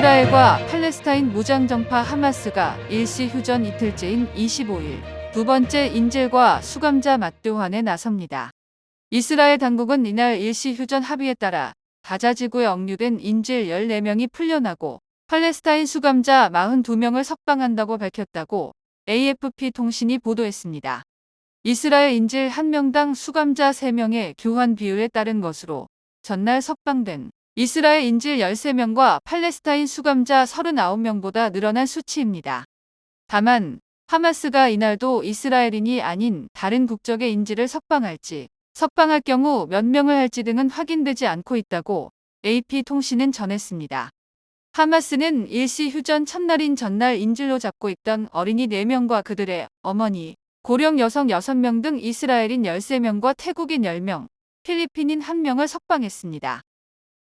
이스라엘과 팔레스타인 무장정파 하마스가 일시 휴전 이틀째인 25일 두 번째 인질과 수감자 맞교환에 나섭니다. 이스라엘 당국은 이날 일시 휴전 합의에 따라 가자 지구에 억류된 인질 14명이 풀려나고 팔레스타인 수감자 42명을 석방한다고 밝혔다고 AFP 통신이 보도했습니다. 이스라엘 인질 1명당 수감자 3명의 교환 비율에 따른 것으로 전날 석방된 이스라엘 인질 13명과 팔레스타인 수감자 39명보다 늘어난 수치입니다. 다만 하마스가 이날도 이스라엘인이 아닌 다른 국적의 인질을 석방할 경우 몇 명을 할지 등은 확인되지 않고 있다고 AP통신은 전했습니다. 하마스는 일시 휴전 첫날인 전날 인질로 잡고 있던 어린이 4명과 그들의 어머니, 고령 여성 6명 등 이스라엘인 13명과 태국인 10명, 필리핀인 1명을 석방했습니다.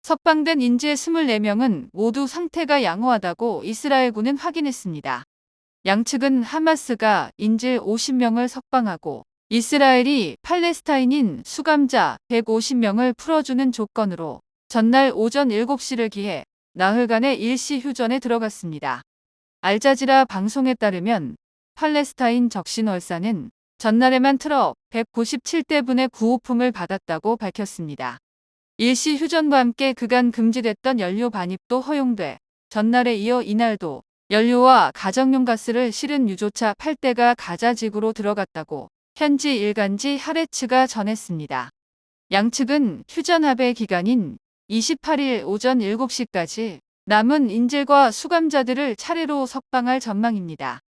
석방된 인질 24명은 모두 상태가 양호하다고 이스라엘군은 확인했습니다. 양측은 하마스가 인질 50명을 석방하고 이스라엘이 팔레스타인인 수감자 150명을 풀어주는 조건으로 전날 오전 7시를 기해 나흘간의 일시 휴전에 들어갔습니다. 알자지라 방송에 따르면 팔레스타인 적신월사는 전날에만 트럭 197대분의 구호품을 받았다고 밝혔습니다. 일시 휴전과 함께 그간 금지됐던 연료 반입도 허용돼 전날에 이어 이날도 연료와 가정용 가스를 실은 유조차 8대가 가자 지구로 들어갔다고 현지 일간지 하레츠가 전했습니다. 양측은 휴전 합의 기간인 28일 오전 7시까지 남은 인질과 수감자들을 차례로 석방할 전망입니다.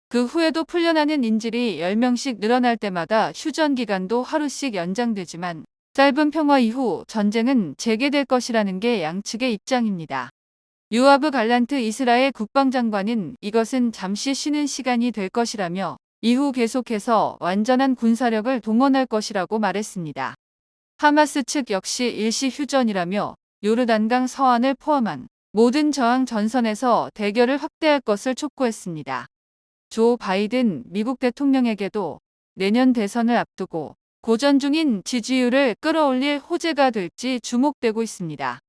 그 후에도 풀려나는 인질이 10명씩 늘어날 때마다 휴전 기간도 하루씩 연장되지만 짧은 평화 이후 전쟁은 재개될 것이라는 게 양측의 입장입니다. 요아브 갈란트 이스라엘 국방장관은 이것은 잠시 쉬는 시간이 될 것이라며 이후 계속해서 완전한 군사력을 동원할 것이라고 말했습니다. 하마스 측 역시 일시 휴전이라며 요르단강 서안을 포함한 모든 저항 전선에서 대결을 확대할 것을 촉구했습니다. 조 바이든 미국 대통령에게도 내년 대선을 앞두고 고전 중인 지지율을 끌어올릴 호재가 될지 주목되고 있습니다.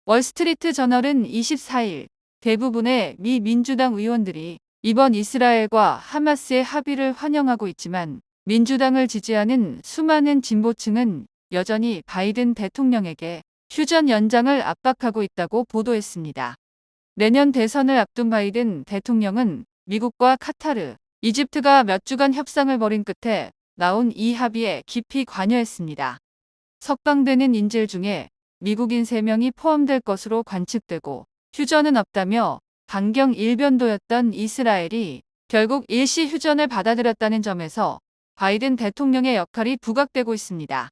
월스트리트 저널은 24일 대부분의 미 민주당 의원들이 이번 이스라엘과 하마스의 합의를 환영하고 있지만 민주당을 지지하는 수많은 진보층은 여전히 바이든 대통령에게 휴전 연장을 압박하고 있다고 보도했습니다. 내년 대선을 앞둔 바이든 대통령은 미국과 카타르, 이집트가 몇 주간 협상을 벌인 끝에 나온 이 합의에 깊이 관여했습니다. 석방되는 인질 중에 미국인 3명이 포함될 것으로 관측되고 휴전은 없다며 강경 일변도였던 이스라엘이 결국 일시 휴전을 받아들였다는 점에서 바이든 대통령의 역할이 부각되고 있습니다.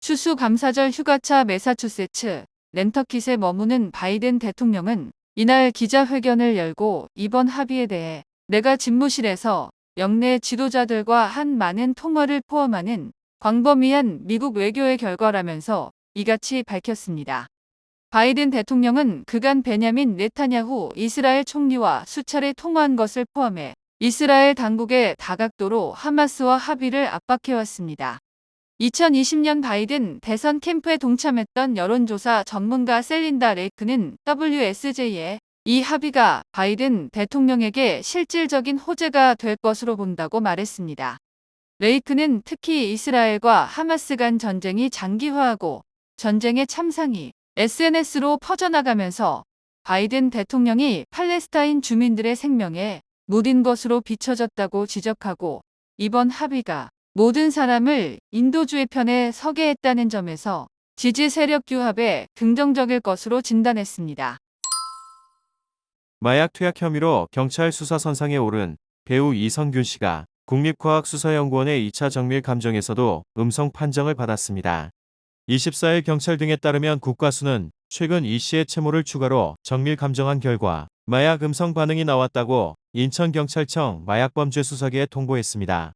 추수감사절 휴가차 매사추세츠 렌터킷에 머무는 바이든 대통령은 이날 기자회견을 열고 이번 합의에 대해 내가 집무실에서 영내 지도자들과 한 많은 통화를 포함하는 광범위한 미국 외교의 결과라면서 이같이 밝혔습니다. 바이든 대통령은 그간 베냐민 네타냐후 이스라엘 총리와 수차례 통화한 것을 포함해 이스라엘 당국의 다각도로 하마스와 합의를 압박해왔습니다. 2020년 바이든 대선 캠프에 동참했던 여론조사 전문가 셀린다 레이크는 WSJ에 이 합의가 바이든 대통령에게 실질적인 호재가 될 것으로 본다고 말했습니다. 레이크는 특히 이스라엘과 하마스 간 전쟁이 장기화하고 전쟁의 참상이 SNS로 퍼져나가면서 바이든 대통령이 팔레스타인 주민들의 생명에 무딘 것으로 비춰졌다고 지적하고 이번 합의가 모든 사람을 인도주의 편에 서게 했다는 점에서 지지 세력 규합에 긍정적일 것으로 진단했습니다. 마약 투약 혐의로 경찰 수사선상에 오른 배우 이성균 씨가 국립과학수사연구원의 2차 정밀 감정에서도 음성 판정을 받았습니다. 24일 경찰 등에 따르면 국과수는 최근 이 씨의 채모를 추가로 정밀 감정한 결과 마약 음성 반응이 나왔다고 인천경찰청 마약범죄수사계에 통보했습니다.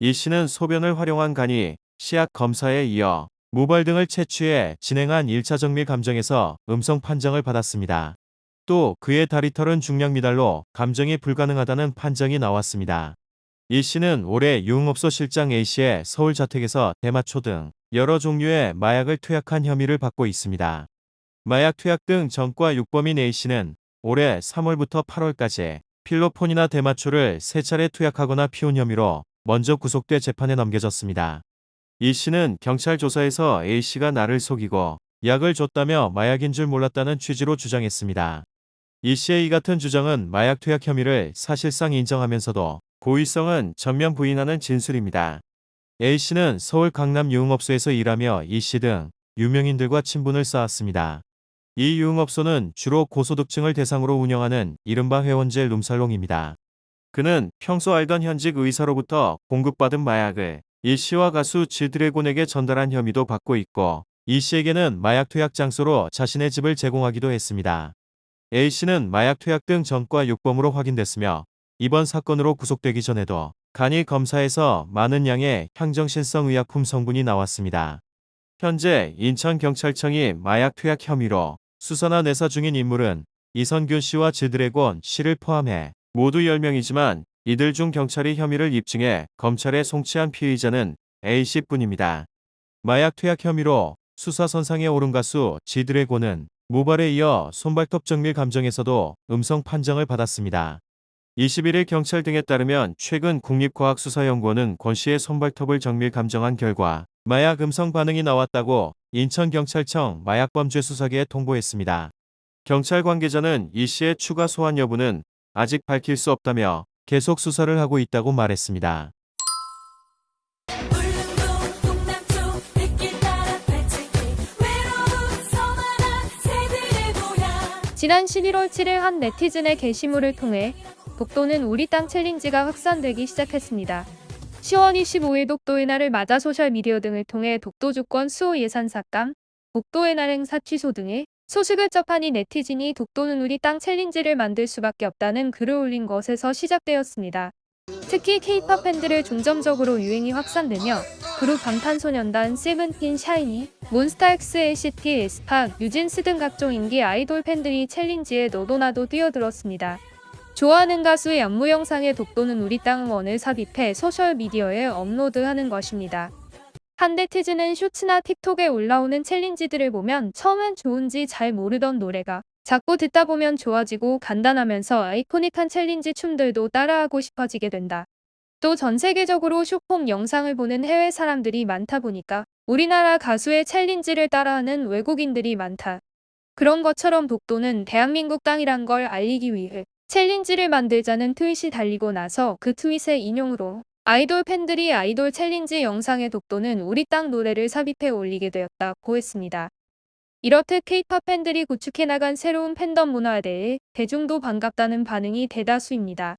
이 씨는 소변을 활용한 간이 시약 검사에 이어 모발 등을 채취해 진행한 1차 정밀 감정에서 음성 판정을 받았습니다. 또 그의 다리털은 중량 미달로 감정이 불가능하다는 판정이 나왔습니다. 이 씨는 올해 유흥업소 실장 A씨의 서울 자택에서 대마초 등 여러 종류의 마약을 투약한 혐의를 받고 있습니다. 마약 투약 등 전과 육범인 A씨는 올해 3월부터 8월까지 필로폰이나 대마초를 3차례 투약하거나 피운 혐의로 먼저 구속돼 재판에 넘겨졌습니다. 이 씨는 경찰 조사에서 A 씨가 나를 속이고 약을 줬다며 마약인 줄 몰랐다는 취지로 주장했습니다. 이 씨의 이 같은 주장은 마약 투약 혐의를 사실상 인정하면서도 고의성은 전면 부인하는 진술입니다. A 씨는 서울 강남 유흥업소에서 일하며 이 씨 등 유명인들과 친분을 쌓았습니다. 이 유흥업소는 주로 고소득층을 대상으로 운영하는 이른바 회원제 룸살롱입니다. 그는 평소 알던 현직 의사로부터 공급받은 마약을 이 씨와 가수 지드래곤에게 전달한 혐의도 받고 있고, 이 씨에게는 마약 투약 장소로 자신의 집을 제공하기도 했습니다. A 씨는 마약 투약 등 전과 6범으로 확인됐으며 이번 사건으로 구속되기 전에도 간이 검사에서 많은 양의 향정신성 의약품 성분이 나왔습니다. 현재 인천경찰청이 마약 투약 혐의로 수사나 내사 중인 인물은 이선균 씨와 지드래곤 씨를 포함해 모두 10명이지만 이들 중 경찰이 혐의를 입증해 검찰에 송치한 피의자는 A 씨뿐입니다. 마약 투약 혐의로 수사 선상에 오른 가수 지드래곤은 모발에 이어 손발톱 정밀 감정에서도 음성 판정을 받았습니다. 21일 경찰 등에 따르면 최근 국립과학수사연구원은 권 씨의 손발톱을 정밀 감정한 결과 마약 음성 반응이 나왔다고 인천경찰청 마약범죄수사계에 통보했습니다. 경찰 관계자는 이 씨의 추가 소환 여부는 아직 밝힐 수 없다며 계속 수사를 하고 있다고 말했습니다. 울릉도 동남쪽 빗길 따라 배치기 외로운 서만한 새들의 고향. 지난 11월 7일 한 네티즌의 게시물을 통해 독도는 우리 땅 챌린지가 확산되기 시작했습니다. 10월 25일 독도의 날을 맞아 소셜미디어 등을 통해 독도 주권 수호 예산 삭감, 독도의 날 행사 취소 등의 소식을 접하니 네티즌이 독도는 우리 땅 챌린지를 만들 수밖에 없다는 글을 올린 것에서 시작되었습니다. 특히 K-팝 팬들을 중점적으로 유행이 확산되며 그룹 방탄소년단, 세븐틴, 샤이니, 몬스타엑스, NCT, 에스파, 뉴진스 등 각종 인기 아이돌 팬들이 챌린지에 너도나도 뛰어들었습니다. 좋아하는 가수의 안무 영상에 독도는 우리 땅 원을 삽입해 소셜미디어에 업로드하는 것입니다. 한 네티즌은 쇼츠나 틱톡에 올라오는 챌린지들을 보면 처음엔 좋은지 잘 모르던 노래가 자꾸 듣다 보면 좋아지고 간단하면서 아이코닉한 챌린지 춤들도 따라하고 싶어지게 된다. 또 전 세계적으로 쇼폼 영상을 보는 해외 사람들이 많다 보니까 우리나라 가수의 챌린지를 따라하는 외국인들이 많다. 그런 것처럼 독도는 대한민국 땅이란 걸 알리기 위해 챌린지를 만들자는 트윗이 달리고 나서 그 트윗의 인용으로 아이돌 팬들이 아이돌 챌린지 영상에 독도는 우리 땅 노래를 삽입해 올리게 되었다고 했습니다. 이렇듯 K-팝 팬들이 구축해 나간 새로운 팬덤 문화에 대해 대중도 반갑다는 반응이 대다수입니다.